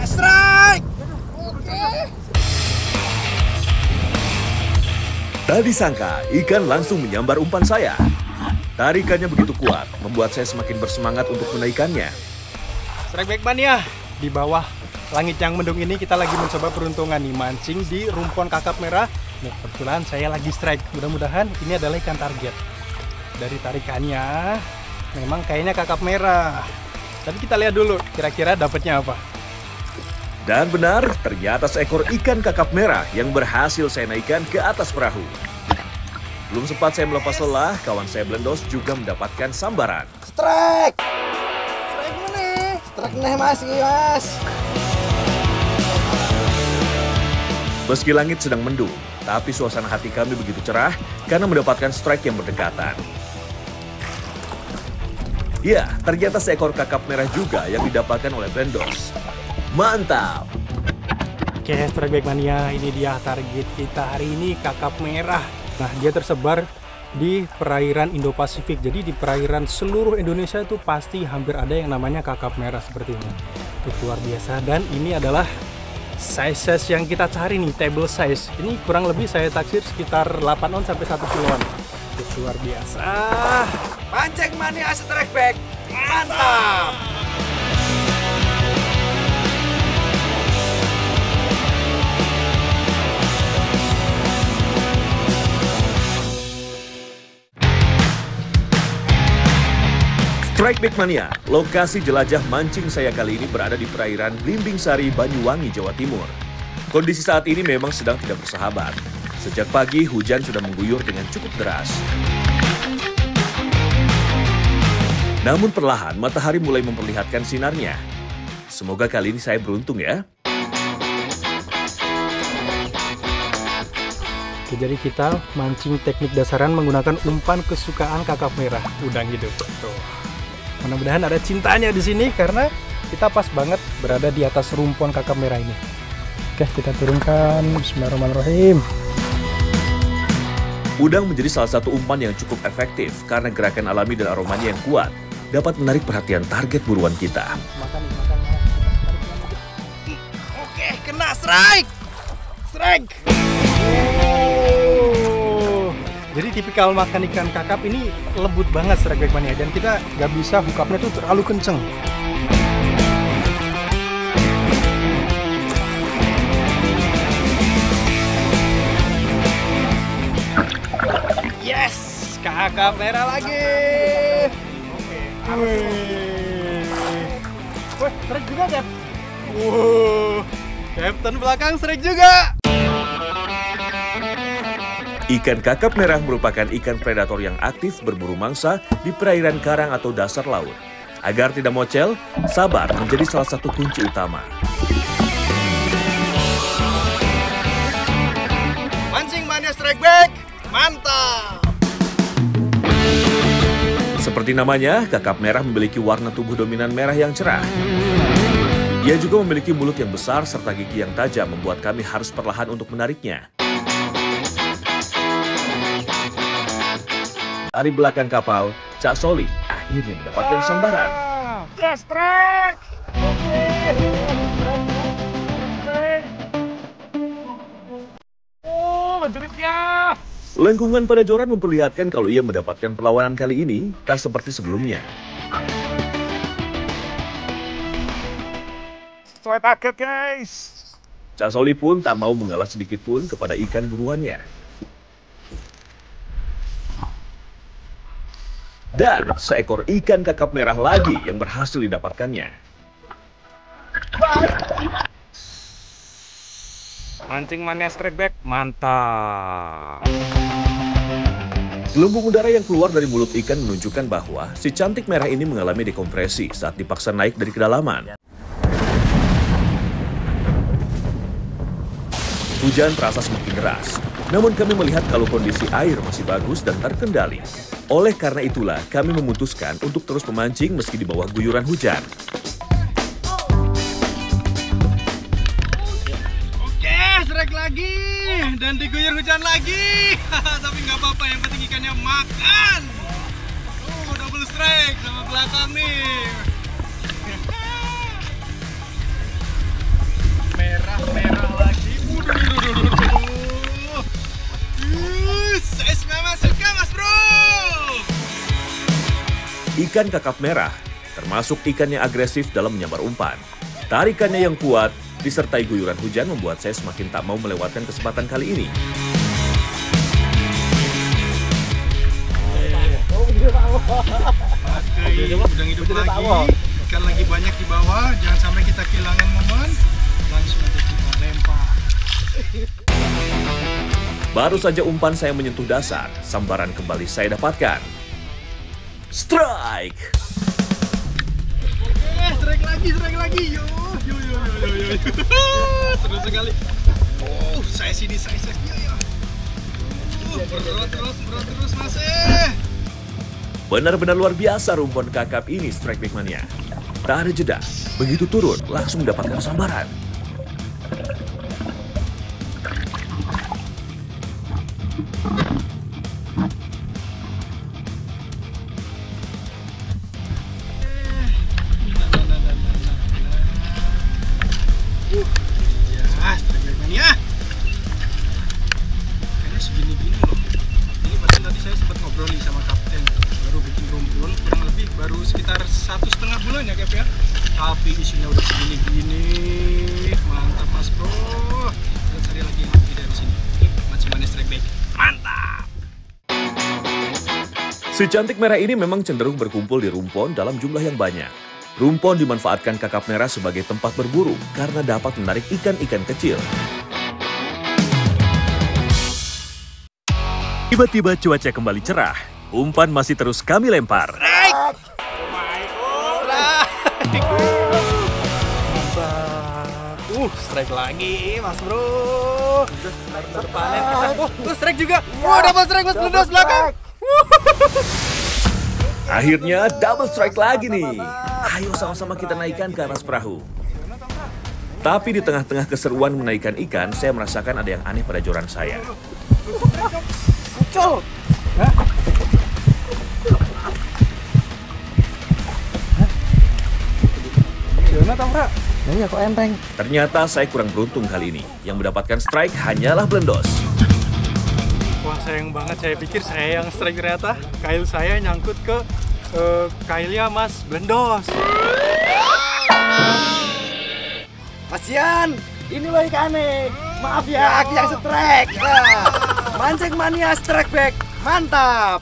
Strike. Oke. Tak disangka, ikan langsung menyambar umpan saya. Tarikannya begitu kuat, membuat saya semakin bersemangat untuk menaikannya. Strike back mania, di bawah langit yang mendung ini kita lagi mencoba peruntungan nih, mancing di rumpon kakap merah. Nah, kebetulan saya lagi strike. Mudah-mudahan ini adalah ikan target. Dari tarikannya, memang kayaknya kakap merah. Tapi kita lihat dulu, kira-kira dapatnya apa. Dan benar, ternyata seekor ikan kakap merah yang berhasil saya naikkan ke atas perahu. Belum sempat saya melepas lelah, kawan saya Blendos juga mendapatkan sambaran. Strike. Strike mana? Strike nih mas. Meski langit sedang mendung, tapi suasana hati kami begitu cerah karena mendapatkan strike yang berdekatan. Ya, ternyata seekor kakap merah juga yang didapatkan oleh Blendos. Mantap! Oke, strike back mania, ini dia target kita hari ini, kakap merah. Nah, dia tersebar di perairan Indo-Pasifik. Jadi di perairan seluruh Indonesia itu pasti hampir ada yang namanya kakap merah seperti ini. Itu luar biasa. Dan ini adalah size yang kita cari nih, table size. Ini kurang lebih saya taksir sekitar 8 on sampai 1 kiloan. Itu luar biasa. Pancing mania strike back. Mantap. Strike back mania, lokasi jelajah mancing saya kali ini berada di perairan Blimbing Sari, Banyuwangi, Jawa Timur. Kondisi saat ini memang sedang tidak bersahabat. Sejak pagi, hujan sudah mengguyur dengan cukup deras. Namun perlahan, matahari mulai memperlihatkan sinarnya. Semoga kali ini saya beruntung ya. Oke, jadi kita mancing teknik dasaran menggunakan umpan kesukaan kakap merah, udang hidup. Tuh. Mudah-mudahan ada cintanya di sini karena kita pas banget berada di atas rumpon kakap merah ini. Oke, kita turunkan. Bismillahirrahmanirrahim. Udang menjadi salah satu umpan yang cukup efektif karena gerakan alami dan aromanya yang kuat dapat menarik perhatian target buruan kita. Makan. Oke, kena strike. Strike. Jadi tipikal makan ikan kakap ini lembut banget strike back mania, dan kita nggak bisa hook-up-nya tuh terlalu kenceng. Yes, kakap merah lagi. Oke, wih, strike juga Cap. Captain belakang strike juga. Ikan kakap merah merupakan ikan predator yang aktif berburu mangsa di perairan karang atau dasar laut. Agar tidak mocel, sabar menjadi salah satu kunci utama. Mancing mania strike back. Mantap. Seperti namanya, kakap merah memiliki warna tubuh dominan merah yang cerah. Ia juga memiliki mulut yang besar serta gigi yang tajam membuat kami harus perlahan untuk menariknya. Dari belakang kapal, Cak Soli akhirnya mendapatkan sambaran. Yes, strike. Menjeritnya. Lengkungan pada joran memperlihatkan kalau ia mendapatkan perlawanan kali ini tak seperti sebelumnya. Sesuai target, guys. Cak Soli pun tak mau mengalah sedikit pun kepada ikan buruannya. Dan seekor ikan kakap merah lagi yang berhasil didapatkannya. Mancing mania strike back. Mantap. Gelembung udara yang keluar dari mulut ikan menunjukkan bahwa si cantik merah ini mengalami dekompresi saat dipaksa naik dari kedalaman. Hujan terasa semakin deras, namun kami melihat kalau kondisi air masih bagus dan terkendali. Oleh karena itulah, kami memutuskan untuk terus memancing meski di bawah guyuran hujan. Oke, strike lagi dan diguyur hujan lagi. Tapi nggak apa-apa, yang penting ikannya makan. Double strike sama belakang nih. ikan kakap merah, termasuk ikan yang agresif dalam menyambar umpan. Tarikannya yang kuat, disertai guyuran hujan membuat saya semakin tak mau melewatkan kesempatan kali ini. Udang hidup lagi, ikan lagi banyak di bawah, jangan sampai kita kehilangan momen. Langsung aja kita lempar. Baru saja umpan saya menyentuh dasar, sambaran kembali saya dapatkan. Strike! Strike lagi. Yo. Terus sekali. Oh, saya sini, saya. Yo. Berat terus masih. Benar-benar luar biasa rumpon kakap ini, Strike Big Mania. Tak ada jeda, begitu turun langsung mendapatkan sambaran. Ya, Strike Big Mania. Kayaknya segini-gini loh. Ini pasti tadi saya sempat ngobrol nih sama kapten. Baru bikin rumpun, kurang lebih baru sekitar 1,5 bulan ya Kev ya. Tapi isinya udah segini-gini. Mantap Mas Bro. Kita cari lagi yang lebih dari sini. Ini macam mana Strike Big? Mantap. Si cantik merah ini memang cenderung berkumpul di rumpon dalam jumlah yang banyak. Rumpon dimanfaatkan kakap merah sebagai tempat berburu karena dapat menarik ikan-ikan kecil. Tiba-tiba cuaca kembali cerah. Umpan masih terus kami lempar. Strike lagi, Mas Bro. Terpanen kita. Strike juga. Dapat strike Mas Blendos belakang. Akhirnya double strike lagi nih. Ayo sama-sama kita naikkan ke atas perahu. Tapi di tengah-tengah keseruan menaikkan ikan, saya merasakan ada yang aneh pada joran saya. Muncul. Kok enteng? Ternyata saya kurang beruntung kali ini. Yang mendapatkan strike hanyalah Blendos. Wah, sayang banget. Saya pikir saya yang strike, ternyata kail saya nyangkut ke kailnya Mas Blendos. Mas Yan, ini loh ikannya. Maaf ya, aku yang strike. Mancing Mania Strike Back, mantap.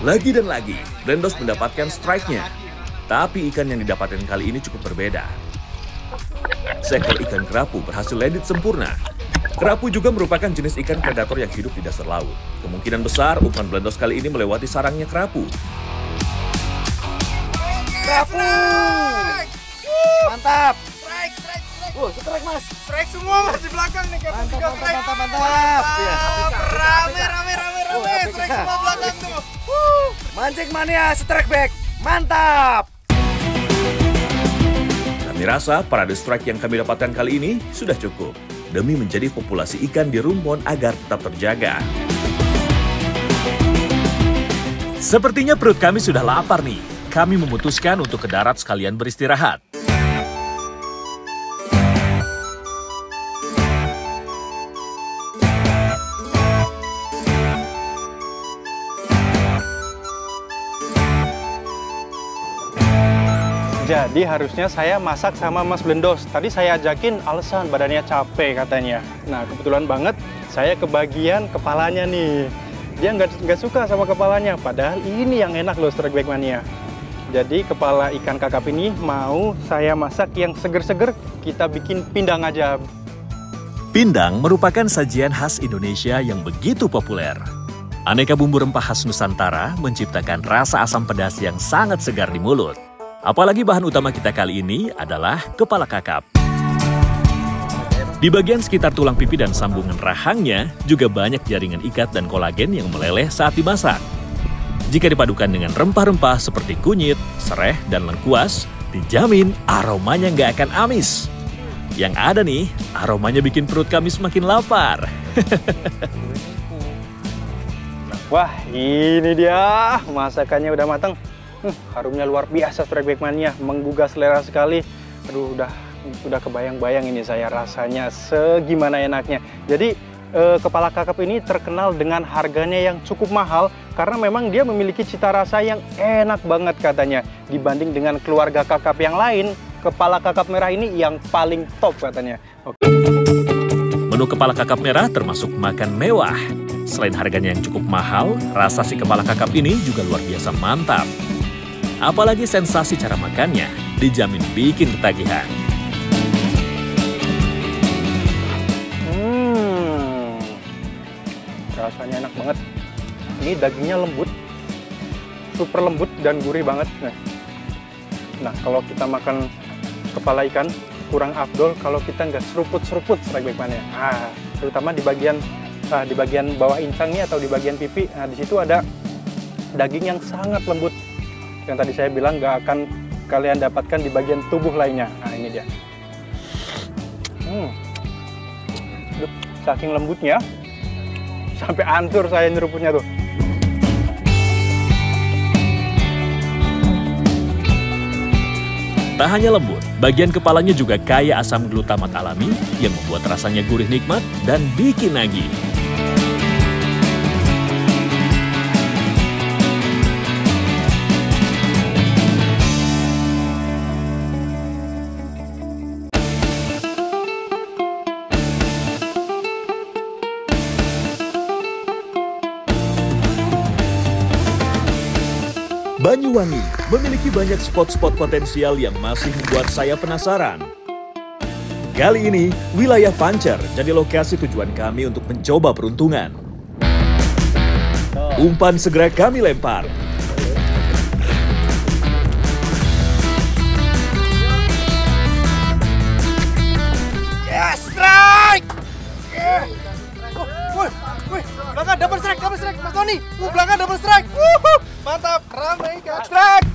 Lagi dan lagi, Blendos mendapatkan strike-nya. Tapi ikan yang didapatkan kali ini cukup berbeda. Seekor ikan kerapu berhasil landed sempurna. Kerapu juga merupakan jenis ikan predator yang hidup di dasar laut. Kemungkinan besar umpan Blendos kali ini melewati sarangnya kerapu. Kerapu. Mantap. Strike. Strike Mas. Strike semua Mas di belakang nih Kev. Mantap. Rame. Strike semua belakang tuh. Mancing Mania Strike Back, mantap. Kami rasa parade strike yang kami dapatkan kali ini sudah cukup demi menjadi populasi ikan di rumpon agar tetap terjaga. Sepertinya perut kami sudah lapar nih. Kami memutuskan untuk ke darat sekalian beristirahat. Jadi harusnya saya masak sama Mas Blendos. Tadi saya ajakin alasan badannya capek katanya. Nah, kebetulan banget saya kebagian kepalanya nih. Dia nggak suka sama kepalanya, padahal ini yang enak loh Strike Back Mania. Jadi kepala ikan kakap ini mau saya masak yang seger-seger, kita bikin pindang aja. Pindang merupakan sajian khas Indonesia yang begitu populer. Aneka bumbu rempah khas Nusantara menciptakan rasa asam pedas yang sangat segar di mulut. Apalagi bahan utama kita kali ini adalah kepala kakap. Di bagian sekitar tulang pipi dan sambungan rahangnya juga banyak jaringan ikat dan kolagen yang meleleh saat dimasak. Jika dipadukan dengan rempah-rempah seperti kunyit, sereh, dan lengkuas, dijamin aromanya nggak akan amis. Yang ada nih, aromanya bikin perut kami semakin lapar. Wah, ini dia masakannya udah matang. Harumnya luar biasa Strike Back Mania, menggugah selera sekali. Aduh, udah kebayang-bayang ini saya rasanya segimana enaknya. Jadi kepala kakap ini terkenal dengan harganya yang cukup mahal karena memang dia memiliki cita rasa yang enak banget katanya. Dibanding dengan keluarga kakap yang lain, kepala kakap merah ini yang paling top katanya. Oke. Menu kepala kakap merah termasuk makan mewah. Selain harganya yang cukup mahal, rasa si kepala kakap ini juga luar biasa mantap. Apalagi sensasi cara makannya, dijamin bikin ketagihan. Rasanya enak banget. Ini dagingnya lembut, super lembut dan gurih banget. Nah, kalau kita makan kepala ikan kurang afdol kalau kita nggak seruput-seruput Strike Back Mania. Terutama di bagian bawah insangnya atau di bagian pipi. Nah, di situ ada daging yang sangat lembut. Yang tadi saya bilang nggak akan kalian dapatkan di bagian tubuh lainnya. Nah, ini dia. Saking lembutnya, sampai hancur saya nyeruputnya tuh. Tak hanya lembut, bagian kepalanya juga kaya asam glutamat alami yang membuat rasanya gurih nikmat dan bikin nagih. Banyuwangi memiliki banyak spot-spot potensial yang masih membuat saya penasaran. Kali ini, wilayah Pancer jadi lokasi tujuan kami untuk mencoba peruntungan. Umpan segera kami lempar. Yes, strike! Belakang double strike, Mas Tony. Belakang double strike. Mantap, ramai ikan. Strike!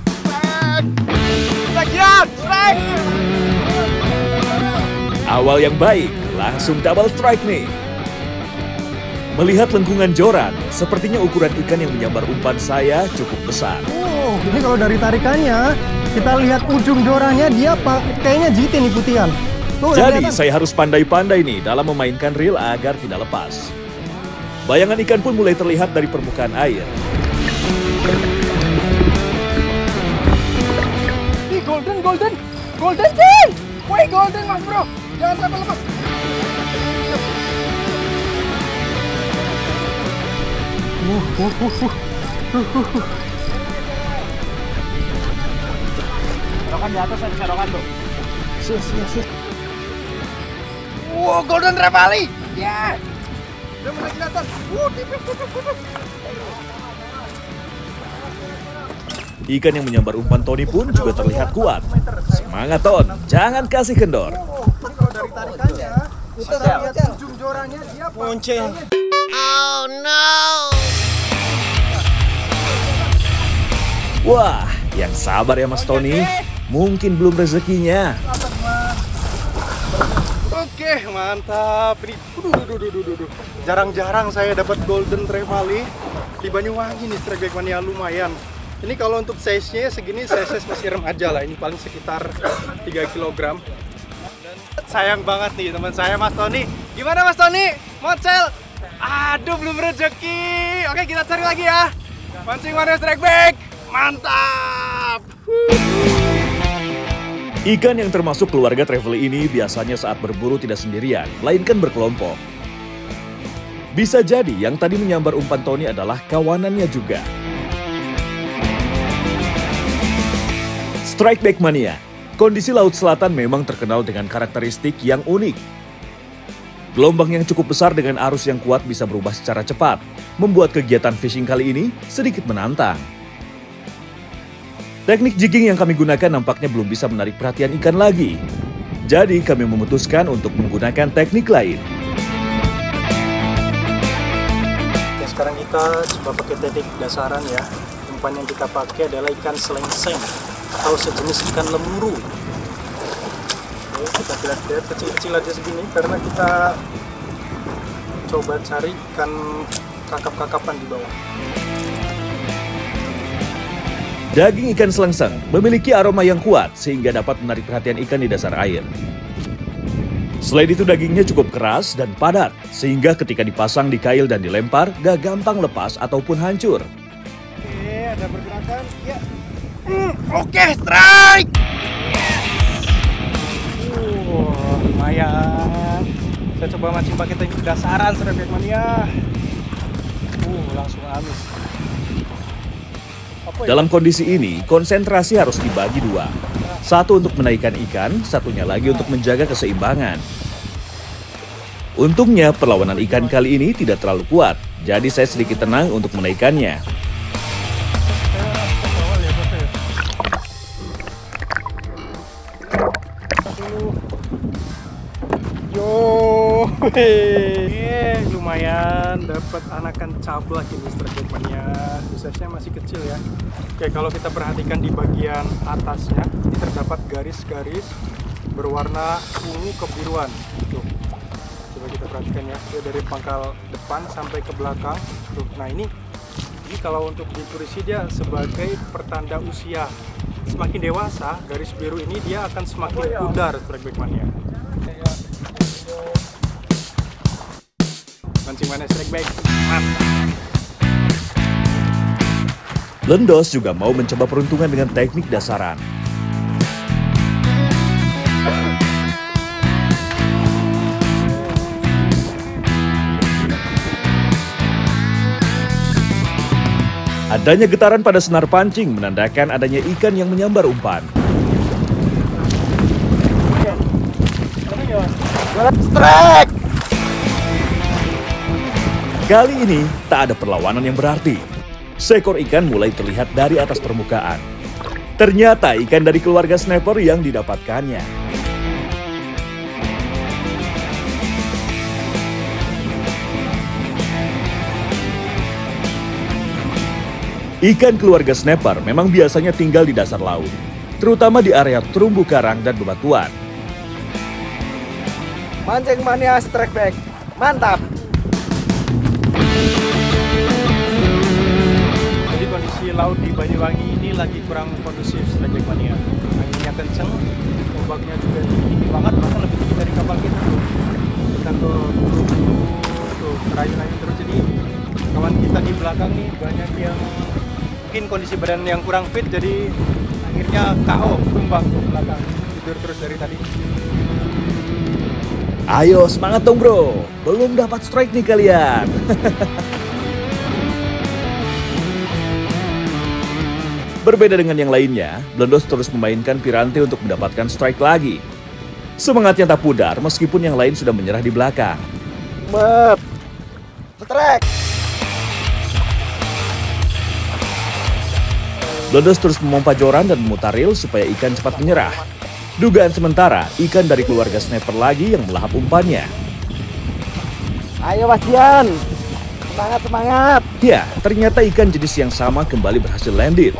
Strike! Awal yang baik, langsung double strike nih. Melihat lengkungan joran, sepertinya ukuran ikan yang menyambar umpan saya cukup besar. Ini kalau dari tarikannya, kita lihat ujung jorannya dia kayaknya jitin nih putihan. Jadi saya harus pandai-pandai nih dalam memainkan reel agar tidak lepas. Bayangan ikan pun mulai terlihat dari permukaan air. Golden King! Woi, golden mas bro, jangan sampai lepas. Serokan di atas ada serokan tuh. Wow, golden trevally. Ya. Udah mulai kelihatan. Ikan yang menyambar umpan Tony pun juga terlihat kuat. Semangat Ton, jangan kasih kendor. Kalau dari tarikannya, kita lihat ujung jorannya dia ponceng. Oh no! Wah, yang sabar ya Mas Tony. Mungkin belum rezekinya. Oke, mantap. Jarang-jarang saya dapat golden trevally di Banyuwangi nih, Strike Back Mania, lumayan. Ini kalau untuk size-nya segini, size masih remaja lah. Ini paling sekitar 3 kg. Dan sayang banget nih teman saya Mas Tony. Gimana Mas Tony? Mocel? Aduh, belum rezeki. Oke, kita cari lagi ya. Mancing Mania Strike Back. Mantap. Ikan yang termasuk keluarga trevally ini biasanya saat berburu tidak sendirian, melainkan berkelompok. Bisa jadi yang tadi menyambar umpan Tony adalah kawanannya juga. Strike Back Mania, kondisi Laut Selatan memang terkenal dengan karakteristik yang unik. Gelombang yang cukup besar dengan arus yang kuat bisa berubah secara cepat, membuat kegiatan fishing kali ini sedikit menantang. Teknik jigging yang kami gunakan nampaknya belum bisa menarik perhatian ikan lagi. Jadi kami memutuskan untuk menggunakan teknik lain. Oke, sekarang kita coba pakai teknik dasaran ya. Umpan yang kita pakai adalah ikan selengseng atau sejenis ikan lemuru. Oke, kita lihat kecil-kecil aja segini karena kita coba cari ikan kakap-kakapan di bawah. Daging ikan selengseng memiliki aroma yang kuat sehingga dapat menarik perhatian ikan di dasar air. Selain itu dagingnya cukup keras dan padat sehingga ketika dipasang di kail dan dilempar gak gampang lepas ataupun hancur. Sudah pergerakan, ya. Oke, strike. Lumayan. Saya coba mancing pakai teknik dasaran Strike Bait Mania. Langsung habis. Dalam kondisi ini, konsentrasi harus dibagi dua. Satu untuk menaikkan ikan, satunya lagi untuk menjaga keseimbangan. Untungnya, perlawanan ikan kali ini tidak terlalu kuat, jadi saya sedikit tenang untuk menaikannya. Lumayan dapat anakan cablak ini Strike Bait Mania. Size-nya masih kecil ya. Oke, kalau kita perhatikan di bagian atasnya ini terdapat garis-garis berwarna ungu kebiruan. Tuh. Coba kita perhatikan ya. Dia dari pangkal depan sampai ke belakang. Tuh. Nah, ini kalau untuk di turisi dia sebagai pertanda usia. Semakin dewasa, garis biru ini dia akan semakin pudar Strike Bait Mania. Mancing mana Strike Bait? Mantap. Lendos juga mau mencoba peruntungan dengan teknik dasaran. Adanya getaran pada senar pancing menandakan adanya ikan yang menyambar umpan. Strike. Kali ini tak ada perlawanan yang berarti. Seekor ikan mulai terlihat dari atas permukaan. Ternyata ikan dari keluarga snapper yang didapatkannya. Ikan keluarga snapper memang biasanya tinggal di dasar laut, terutama di area terumbu karang dan bebatuan. Mancing Mania Strike Bait. Mantap. Jadi kondisi laut di Banyuwangi ini lagi kurang kondusif Strike Bait Mania. Anginnya kenceng, ombaknya juga tinggi banget, bahkan lebih tinggi dari kapal kita tuh. Kita tuh terayun-ayun terus. Jadi kawan kita di belakang nih banyak yang mungkin kondisi badan yang kurang fit, jadi akhirnya KO, tumbang ke belakang, tidur terus dari tadi. Ayo semangat dong bro, belum dapat strike nih kalian. Berbeda dengan yang lainnya, Blendos terus memainkan piranti untuk mendapatkan strike lagi. Semangatnya tak pudar meskipun yang lain sudah menyerah di belakang. Mep. Strike. Blendos terus memompa joran dan memutar reel supaya ikan cepat menyerah. Dugaan sementara, ikan dari keluarga snapper lagi yang melahap umpannya. Ayo Mas Dian. Semangat, semangat. Ya, ternyata ikan jenis yang sama kembali berhasil landed.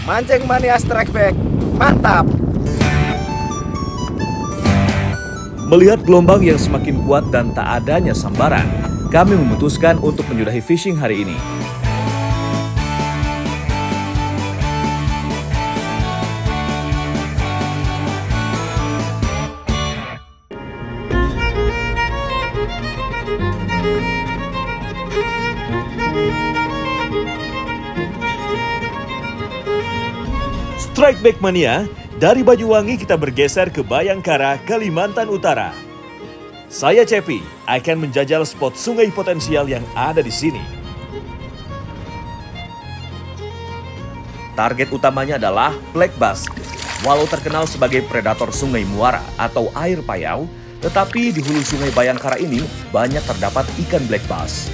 Mancing Mania Strike Bait. Mantap. Melihat gelombang yang semakin kuat dan tak adanya sambaran, kami memutuskan untuk menyudahi fishing hari ini. Strike Bait Mania, dari Banyuwangi kita bergeser ke Bayangkara, Kalimantan Utara. Saya Cepi, akan menjajal spot sungai potensial yang ada di sini. Target utamanya adalah black bass. Walau terkenal sebagai predator sungai muara atau air payau, tetapi di hulu sungai Bayangkara ini banyak terdapat ikan black bass.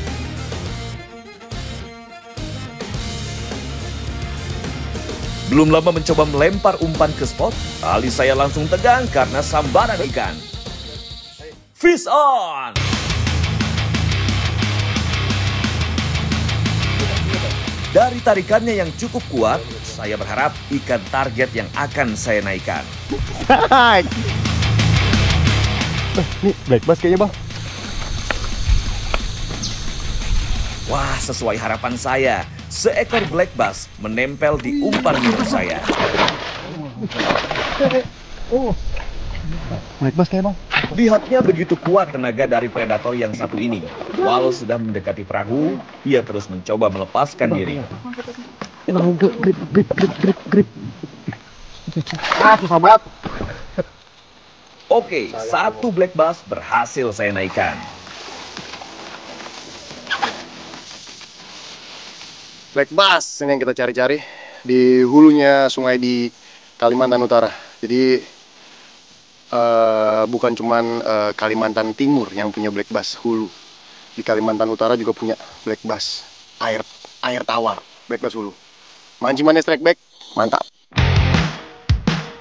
Belum lama mencoba melempar umpan ke spot, alis saya langsung tegang karena sambaran ikan. Fish on! Dari tarikannya yang cukup kuat, saya berharap ikan target yang akan saya naikkan. Nih, black bass kayaknya bang. Wah, sesuai harapan saya. Seekor black bass menempel di umpan minum saya. Black bass kayak bang. Lihatnya begitu kuat tenaga dari predator yang satu ini. Walau sudah mendekati perahu, ia terus mencoba melepaskan diri. Grip. Susah banget. Oke, satu black bass berhasil saya naikkan. Black bass ini yang kita cari-cari di hulunya sungai di Kalimantan Utara. Jadi bukan cuman Kalimantan Timur yang punya black bass hulu. Di Kalimantan Utara juga punya black bass air tawar, black bass hulu. Mancing Mania Strike Back, mantap.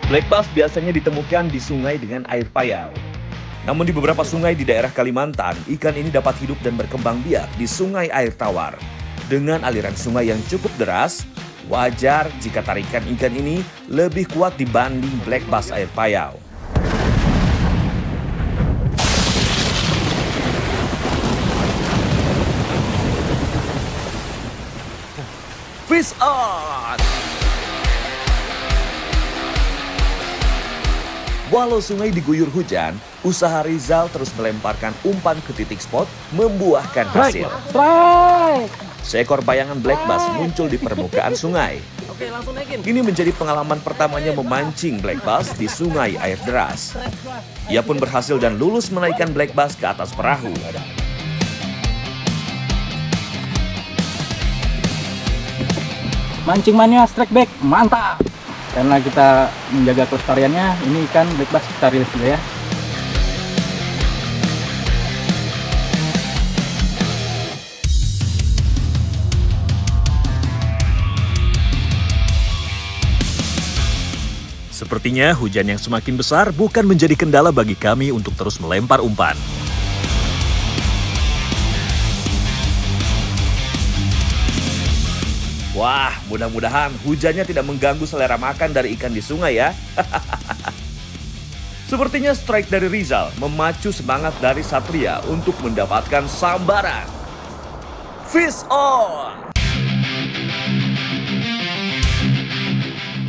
Black bass biasanya ditemukan di sungai dengan air payau. Namun di beberapa sungai di daerah Kalimantan, ikan ini dapat hidup dan berkembang biak di sungai air tawar. Dengan aliran sungai yang cukup deras, wajar jika tarikan ikan ini lebih kuat dibanding black bass air payau. Fish on! Walau sungai diguyur hujan, usaha Rizal terus melemparkan umpan ke titik spot membuahkan hasil. Seekor bayangan black bass muncul di permukaan sungai. Ini menjadi pengalaman pertamanya memancing black bass di sungai air deras. Ia pun berhasil dan lulus menaikkan black bass ke atas perahu. Mancing Mania Strike Back, mantap! Karena kita menjaga kelestariannya, ini ikan black bass kita rilis dulu ya. Sepertinya hujan yang semakin besar bukan menjadi kendala bagi kami untuk terus melempar umpan. Wah, mudah-mudahan hujannya tidak mengganggu selera makan dari ikan di sungai ya. Sepertinya strike dari Rizal memacu semangat dari Satria untuk mendapatkan sambaran. Fish on!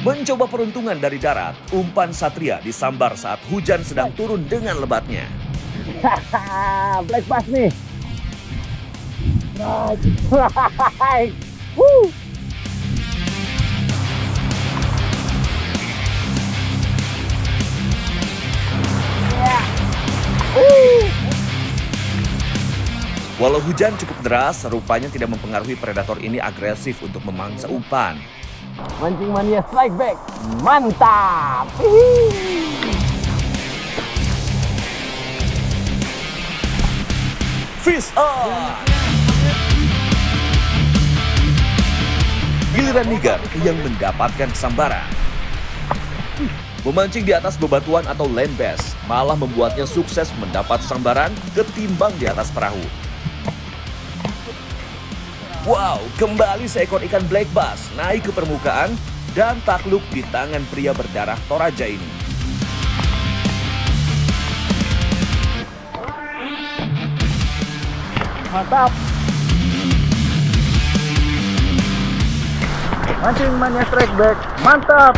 Mencoba peruntungan dari darat, umpan Satria disambar saat hujan sedang turun dengan lebatnya. Black bass nih. Walau hujan cukup deras, rupanya tidak mempengaruhi predator ini agresif untuk memangsa umpan. Mancing Mania Strike Back, mantap! Fish on! Giliran Nigar yang mendapatkan sambaran. Memancing di atas bebatuan atau land bass malah membuatnya sukses mendapat sambaran ketimbang di atas perahu. Wow, kembali seekor ikan black bass naik ke permukaan dan takluk di tangan pria berdarah Toraja ini. Mantap! Mancing Mania Strike Back, mantap!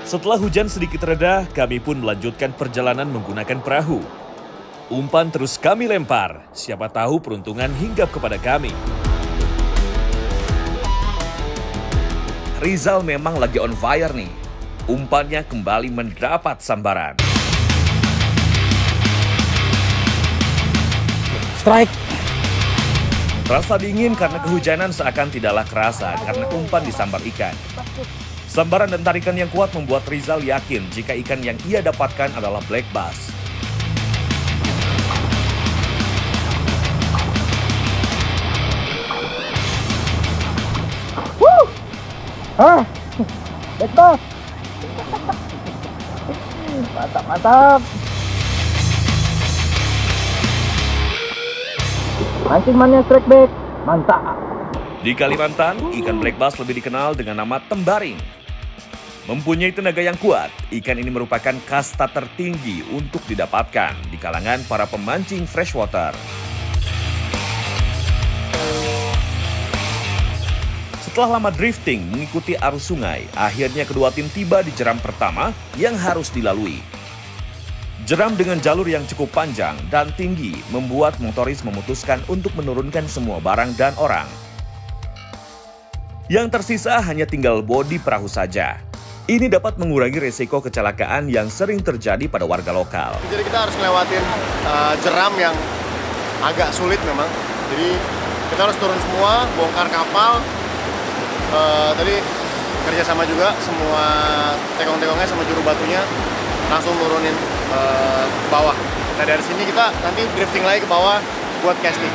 Setelah hujan sedikit reda, kami pun melanjutkan perjalanan menggunakan perahu. Umpan terus kami lempar, siapa tahu peruntungan hinggap kepada kami. Rizal memang lagi on fire nih. Umpannya kembali mendapat sambaran. Strike! Rasa dingin karena kehujanan seakan tidaklah kerasa karena umpan disambar ikan. Sambaran dan tarikan yang kuat membuat Rizal yakin jika ikan yang ia dapatkan adalah black bass. Black bass! Mantap, mantap! Mancing Mania Strike Back, mantap! Di Kalimantan, ikan black bass lebih dikenal dengan nama tembaring. Mempunyai tenaga yang kuat, ikan ini merupakan kasta tertinggi untuk didapatkan di kalangan para pemancing freshwater. Setelah lama drifting mengikuti arus sungai, akhirnya kedua tim tiba di jeram pertama yang harus dilalui. Jeram dengan jalur yang cukup panjang dan tinggi membuat motoris memutuskan untuk menurunkan semua barang dan orang. Yang tersisa hanya tinggal bodi perahu saja. Ini dapat mengurangi resiko kecelakaan yang sering terjadi pada warga lokal. Jadi kita harus ngelewatin jeram yang agak sulit memang. Jadi kita harus turun semua, bongkar kapal. Tadi kerjasama juga semua tekong-tekongnya sama juru batunya langsung turunin ke bawah. Nah dari sini kita nanti drifting lagi ke bawah buat casting.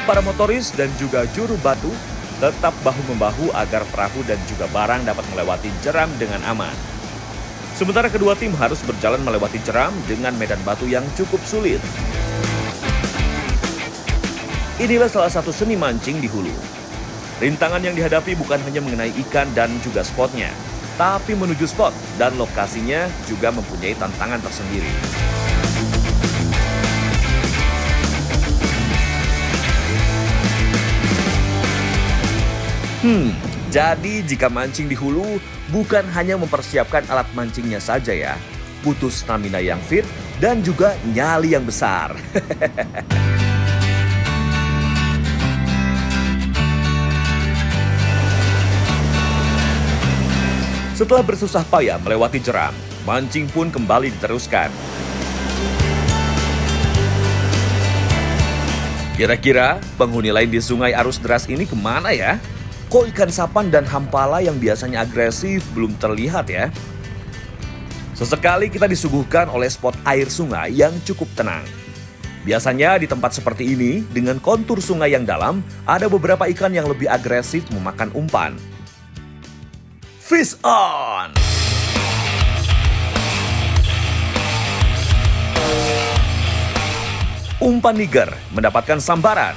Para motoris dan juga juru batu tetap bahu-membahu agar perahu dan juga barang dapat melewati jeram dengan aman. Sementara kedua tim harus berjalan melewati jeram dengan medan batu yang cukup sulit. Inilah salah satu seni mancing di hulu. Rintangan yang dihadapi bukan hanya mengenai ikan dan juga spotnya, tapi menuju spot dan lokasinya juga mempunyai tantangan tersendiri. Jadi jika mancing di hulu bukan hanya mempersiapkan alat mancingnya saja ya, butuh stamina yang fit dan juga nyali yang besar. Setelah bersusah payah melewati jeram, mancing pun kembali diteruskan. Kira-kira penghuni lain di sungai arus deras ini kemana ya? Kok ikan sapan dan hampala yang biasanya agresif belum terlihat ya? Sesekali kita disuguhkan oleh spot air sungai yang cukup tenang. Biasanya di tempat seperti ini, dengan kontur sungai yang dalam, ada beberapa ikan yang lebih agresif memakan umpan. Fish on! Umpan Niger mendapatkan sambaran.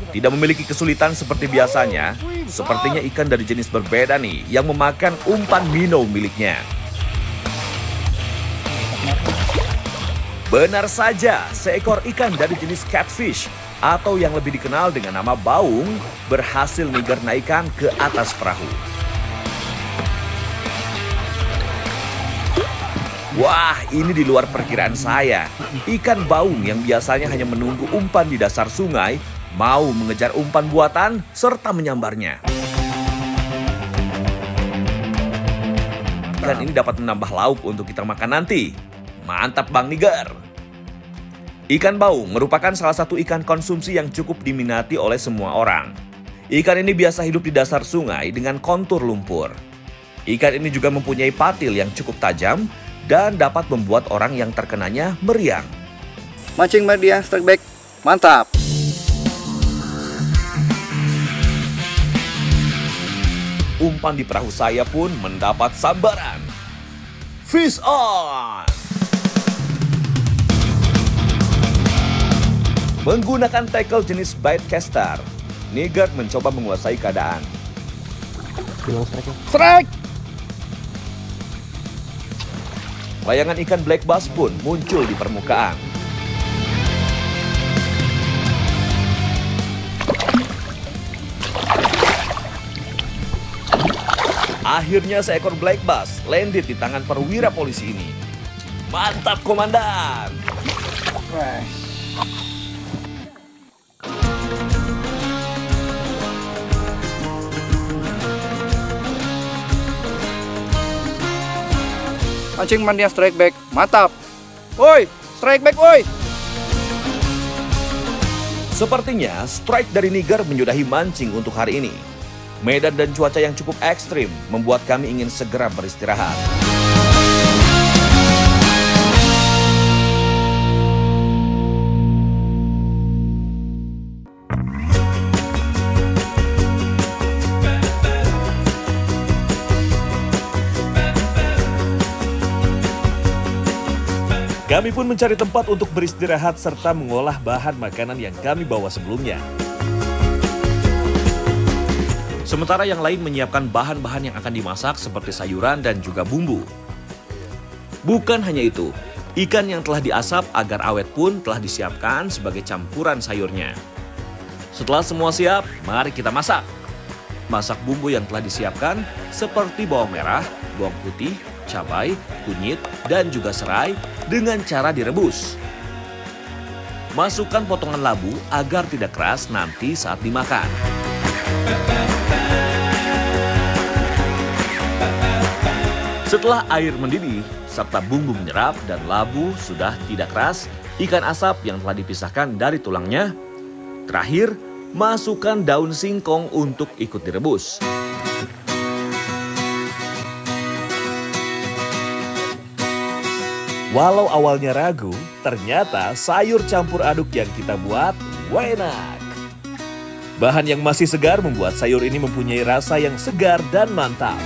Tidak memiliki kesulitan seperti biasanya, sepertinya ikan dari jenis berbeda nih yang memakan umpan minnow miliknya. Benar saja, seekor ikan dari jenis catfish atau yang lebih dikenal dengan nama baung berhasil Niger naikkan ke atas perahu. Wah, ini di luar perkiraan saya. Ikan baung yang biasanya hanya menunggu umpan di dasar sungai mau mengejar umpan buatan serta menyambarnya. Ikan ini dapat menambah lauk untuk kita makan nanti. Mantap Bang Niger. Ikan baung merupakan salah satu ikan konsumsi yang cukup diminati oleh semua orang. Ikan ini biasa hidup di dasar sungai dengan kontur lumpur. Ikan ini juga mempunyai patil yang cukup tajam dan dapat membuat orang yang terkenanya meriang. Mancing media strike back, mantap. Umpan di perahu saya pun mendapat sambaran. Fish on! Menggunakan tackle jenis baitcaster, Niger mencoba menguasai keadaan. Strike! Layangan ikan black bass pun muncul di permukaan. Akhirnya seekor black bass landed di tangan perwira polisi ini. Mantap komandan! Mancing mania strike back, mantap. Woi, strike back woi. Sepertinya strike dari Niger menyudahi mancing untuk hari ini. Medan dan cuaca yang cukup ekstrim membuat kami ingin segera beristirahat. Kami pun mencari tempat untuk beristirahat serta mengolah bahan makanan yang kami bawa sebelumnya. Sementara yang lain menyiapkan bahan-bahan yang akan dimasak seperti sayuran dan juga bumbu. Bukan hanya itu, ikan yang telah diasap agar awet pun telah disiapkan sebagai campuran sayurnya. Setelah semua siap, mari kita masak. Masak bumbu yang telah disiapkan seperti bawang merah, bawang putih, cabai, kunyit, dan juga serai dengan cara direbus. Masukkan potongan labu agar tidak keras nanti saat dimakan. Setelah air mendidih, serta bumbu menyerap dan labu sudah tidak keras, ikan asap yang telah dipisahkan dari tulangnya. Terakhir, masukkan daun singkong untuk ikut direbus. Walau awalnya ragu, ternyata sayur campur aduk yang kita buat enak. Bahan yang masih segar membuat sayur ini mempunyai rasa yang segar dan mantap.